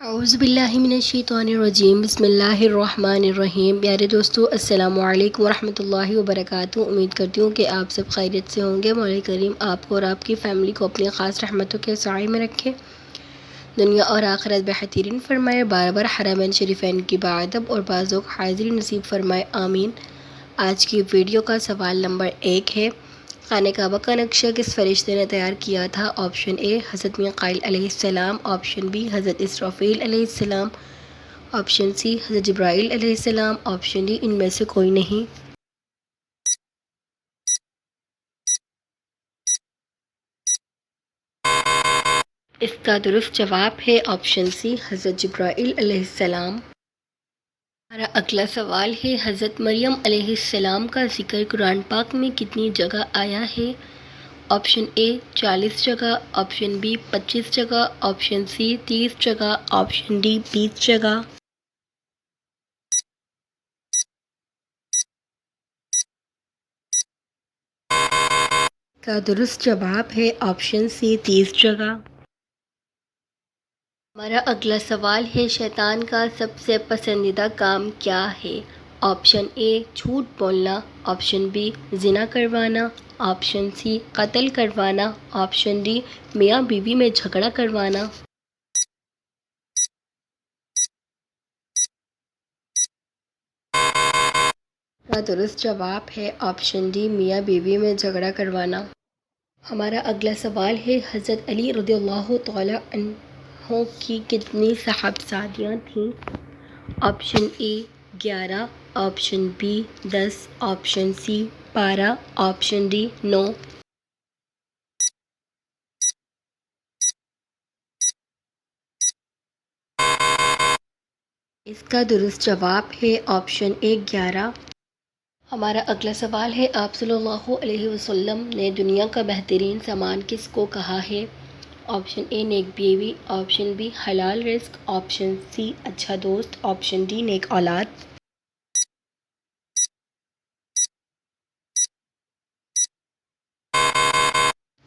اعوذ باللہ من الشیطان الرجیم بسم اللہ الرحمن الرحیم۔ پیارے دوستو، السلام علیکم ورحمۃ اللہ وبرکاتہ۔ امید کرتی ہوں کہ آپ سب خیریت سے ہوں گے۔ مولا کریم آپ کو اور آپ کی فیملی کو اپنی خاص رحمتوں کے سائے میں رکھے، دنیا اور آخرت بہترین فرمائے، بار بار حرمین شریفین کی باادب اور بازوق حاضری نصیب فرمائے، آمین۔ آج کی ویڈیو کا سوال نمبر 1 ہے، خانہ کعبہ کا نقشہ کس فرشتے نے تیار کیا تھا؟ آپشن اے حضرت میکائیل علیہ السلام، آپشن بی حضرت اسرافیل علیہ السلام، آپشن سی حضرت جبرائیل علیہ السلام، آپشن ڈی ان میں سے کوئی نہیں۔ اس کا درست جواب ہے آپشن سی حضرت جبرائیل علیہ السلام۔ ہمارا اگلا سوال ہے، حضرت مریم علیہ السلام کا ذکر قرآن پاک میں کتنی جگہ آیا ہے؟ آپشن اے 40 جگہ، آپشن بی 25 جگہ، آپشن سی 30 جگہ، آپشن ڈی 20 جگہ۔ کا درست جواب ہے آپشن سی 30 جگہ۔ ہمارا اگلا سوال ہے، شیطان کا سب سے پسندیدہ کام کیا ہے؟ آپشن اے جھوٹ بولنا، آپشن بی زنا کروانا، آپشن سی قتل کروانا، آپشن ڈی میاں بیوی میں جھگڑا کروانا۔ کا درست جواب ہے آپشن ڈی میاں بیوی میں جھگڑا کروانا۔ ہمارا اگلا سوال ہے، حضرت علی رضی اللہ تعالی عنہ کی کتنی صاحبزادیاں تھیں؟ Option A 11، option B 10، option C 12، option D 9۔ اس کا درست جواب ہے آپشن اے 11۔ ہمارا اگلا سوال ہے، آپ صلی اللہ علیہ وسلم نے دنیا کا بہترین سامان کس کو کہا ہے؟ آپشن اے نیک بیوی، آپشن بی حلال رزق، آپشن سی اچھا دوست، آپشن ڈی نیک اولاد۔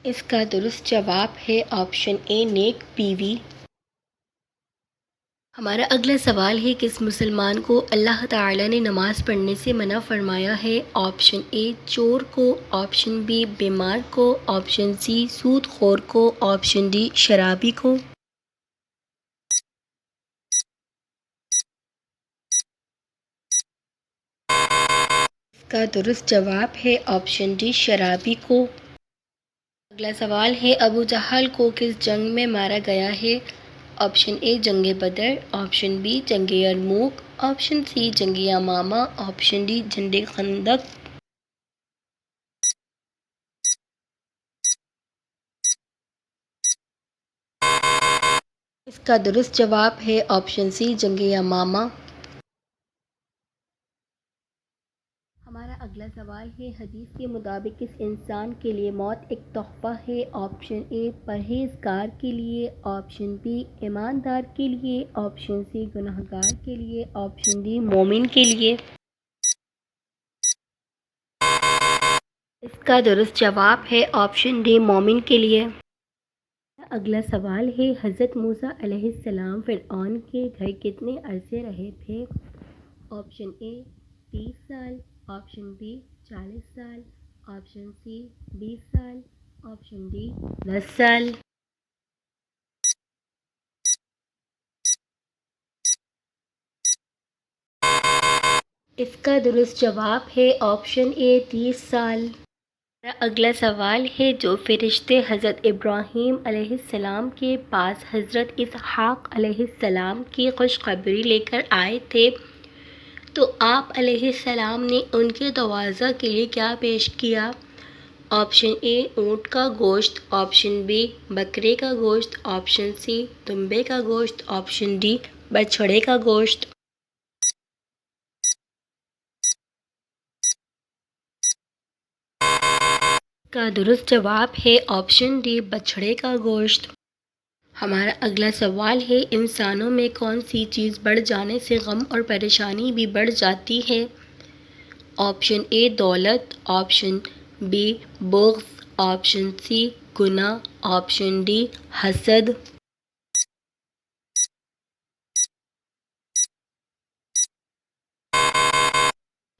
اس کا درست جواب ہے آپشن اے نیک بیوی۔ ہمارا اگلا سوال ہے، کس مسلمان کو اللہ تعالی نے نماز پڑھنے سے منع فرمایا ہے؟ آپشن اے چور کو، آپشن بی بیمار کو، آپشن سی سود خور کو، آپشن ڈی شرابی کو۔ اس کا درست جواب ہے آپشن ڈی شرابی کو۔ اگلا سوال ہے، ابو جہل کو کس جنگ میں مارا گیا ہے؟ آپشن اے جنگ بدر، آپشن بی جنگ یرموک، آپشن سی جنگ یمامہ، آپشن ڈی جنگ خندق۔ اس کا درست جواب ہے آپشن سی جنگ یمامہ۔ ہمارا اگلا سوال ہے، حدیث کے مطابق کس انسان کے لیے موت ایک تحفہ ہے؟ آپشن اے پرہیزگار کے لیے، آپشن بی ایماندار کے لیے، آپشن سی گنہگار کے لیے، آپشن ڈی مومن کے لیے۔ اس کا درست جواب ہے آپشن ڈی مومن کے لیے۔ اگلا سوال ہے، حضرت موسیٰ علیہ السلام فرعون کے گھر کتنے عرصے رہے تھے؟ آپشن اے 30 سال، آپشن بی 40 سال، آپشن سی 20 سال، آپشن ڈی 10 سال۔ اس کا درست جواب ہے آپشن اے 30 سال۔ اگلا سوال ہے، جو فرشتے حضرت ابراہیم علیہ السلام کے پاس حضرت اسحاق علیہ السلام کی خوشخبری لے کر آئے تھے تو آپ علیہ السلام نے ان کے تواضع کے لیے کیا پیش کیا؟ آپشن اے اونٹ کا گوشت، آپشن بی بکرے کا گوشت، آپشن سی دمبے کا گوشت، آپشن ڈی بچھڑے کا گوشت۔ کا درست جواب ہے آپشن ڈی بچھڑے کا گوشت۔ ہمارا اگلا سوال ہے، انسانوں میں کون سی چیز بڑھ جانے سے غم اور پریشانی بھی بڑھ جاتی ہے؟ آپشن اے دولت، آپشن بی بغض، آپشن سی گناہ، آپشن ڈی حسد۔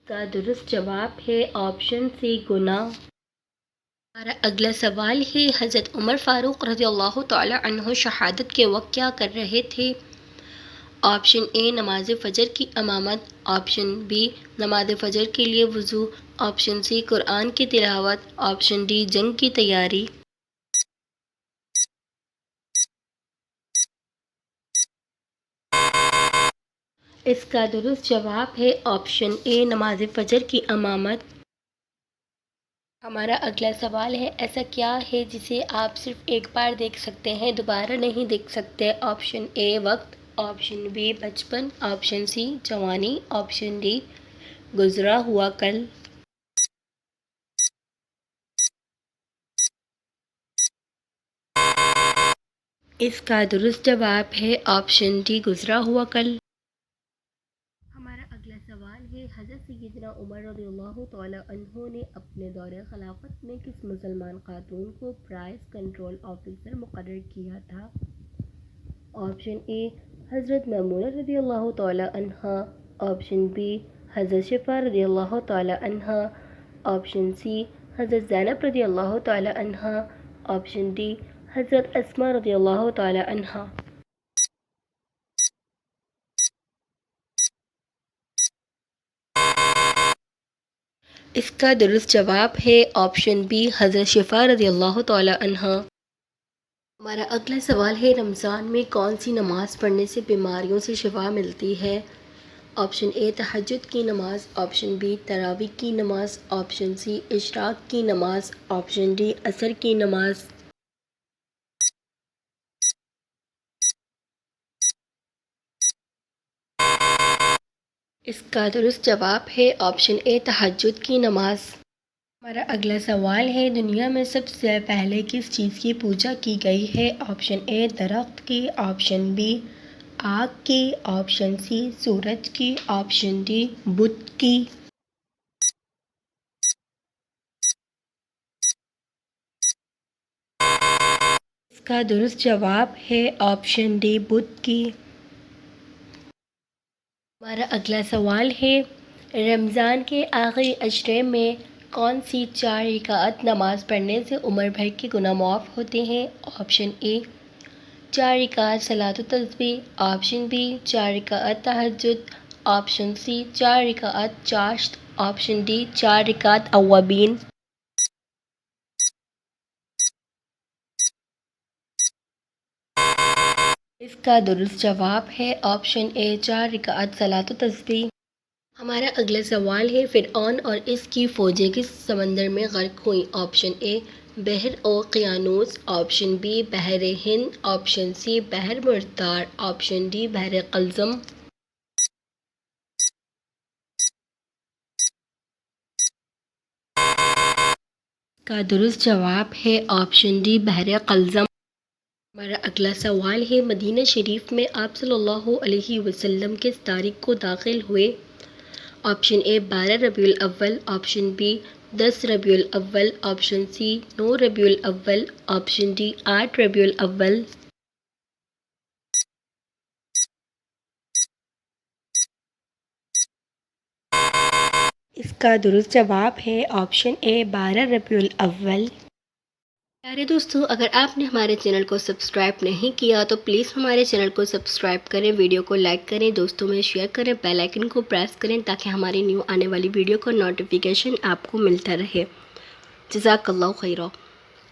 کا درست جواب ہے آپشن سی گناہ۔ ہمارا اگلا سوال ہے حضرت عمر فاروق رضی اللہ تعالی عنہ شہادت کے وقت کیا کر رہے تھے؟ آپشن اے نماز فجر کی امامت، آپشن بی نماز فجر کے لیے وضو، آپشن سی قرآن کی تلاوت، آپشن ڈی جنگ کی تیاری۔ اس کا درست جواب ہے آپشن اے نماز فجر کی امامت۔ ہمارا اگلا سوال ہے ایسا کیا ہے جسے آپ صرف ایک بار دیکھ سکتے ہیں دوبارہ نہیں دیکھ سکتے؟ آپشن اے وقت، آپشن بی بچپن، آپشن سی جوانی، آپشن ڈی گزرا ہوا کل۔ اس کا درست جواب ہے آپشن ڈی گزرا ہوا کل۔ ہمارا اگلا سوال ہے حضرت سیدنا عمر رضی اللہ تعالی عنہ نے اپنے دور خلافت میں کس مسلمان خاتون کو پرائس کنٹرول آفیسر مقرر کیا تھا؟ آپشن اے حضرت میمونہ رضی اللہ تعالی عنہا، آپشن بی حضرت شفا رضی اللہ تعالی عنہا، آپشن سی حضرت زینب رضی اللہ تعالی عنہا، آپشن ڈی حضرت اسماء رضی اللہ تعالی عنہا۔ اس کا درست جواب ہے آپشن بی حضرت شفا رضی اللہ تعالی عنہا۔ ہمارا اگلا سوال ہے رمضان میں کون سی نماز پڑھنے سے بیماریوں سے شفا ملتی ہے؟ آپشن اے تہجد کی نماز، آپشن بی تراویح کی نماز، آپشن سی اشراق کی نماز، آپشن ڈی عصر کی نماز۔ اس کا درست جواب ہے آپشن اے تہجد کی نماز۔ ہمارا اگلا سوال ہے دنیا میں سب سے پہلے کس چیز کی پوجا کی گئی ہے؟ آپشن اے درخت کی، آپشن بی آگ کی، آپشن سی سورج کی، آپشن ڈی بت کی۔ اس کا درست جواب ہے آپشن ڈی بت کی۔ ہمارا اگلا سوال ہے رمضان کے آخری عشرے میں کون سی 4 رکعت نماز پڑھنے سے عمر بھر کے گناہ معاف ہوتے ہیں؟ آپشن اے 4 رکعت صلاۃ التسبیح، آپشن بی 4 رکعت تہجد، آپشن سی 4 رکعت چاشت، آپشن ڈی 4 رکعت اوابین۔ اس کا درست جواب ہے آپشن اے 4 رکعت صلاۃ التسبیح۔ ہمارا اگلا سوال ہے فرعون اور اس کی فوجیں کس سمندر میں غرق ہوئیں؟ آپشن اے بحر اوقیانوس، آپشن بی بحر ہند، آپشن سی بحر مرتار، آپشن ڈی بحر قلزم۔ کا درست جواب ہے آپشن ڈی بحر قلزم۔ ہمارا اگلا سوال ہے مدینہ شریف میں آپ صلی اللہ علیہ وسلم کس تاریخ کو داخل ہوئے؟ آپشن اے 12 ربیع الاول، آپشن بی 10 ربیع الاول، آپشن سی 9 ربیع الاول، آپشن ڈی 8 ربیع الاول۔ اس کا درست جواب ہے آپشن اے 12 ربیع الاول۔ پیارے دوستو اگر آپ نے ہمارے چینل کو سبسکرائب نہیں کیا تو پلیز ہمارے چینل کو سبسکرائب کریں، ویڈیو کو لائک کریں، دوستوں میں شیئر کریں، بیل آئیکن کو پریس کریں تاکہ ہماری نیو آنے والی ویڈیو کا نوٹیفیکیشن آپ کو ملتا رہے۔ جزاک اللہ خیرہ۔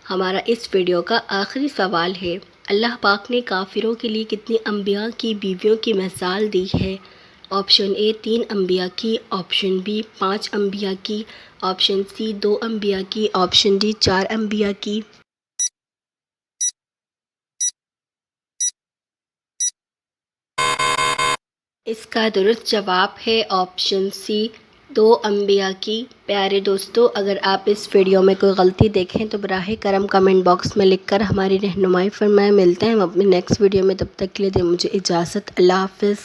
ہمارا اس ویڈیو کا آخری سوال ہے اللہ پاک نے کافروں کے لیے کتنی انبیاء کی بیویوں کی مثال دی ہے؟ آپشن اے 3 انبیاء کی، آپشن بی 5 انبیاء کی، آپشن سی 2 انبیاء کی، آپشن ڈی 4 انبیاء کی۔ اس کا درست جواب ہے آپشن سی 2 انبیاء کی۔ پیارے دوستو اگر آپ اس ویڈیو میں کوئی غلطی دیکھیں تو براہ کرم کمنٹ باکس میں لکھ کر ہماری رہنمائی فرمائیں۔ ملتے ہیں ہم اپنے نیکسٹ ویڈیو میں، تب تک کے لیے دیں مجھے اجازت، اللہ حافظ۔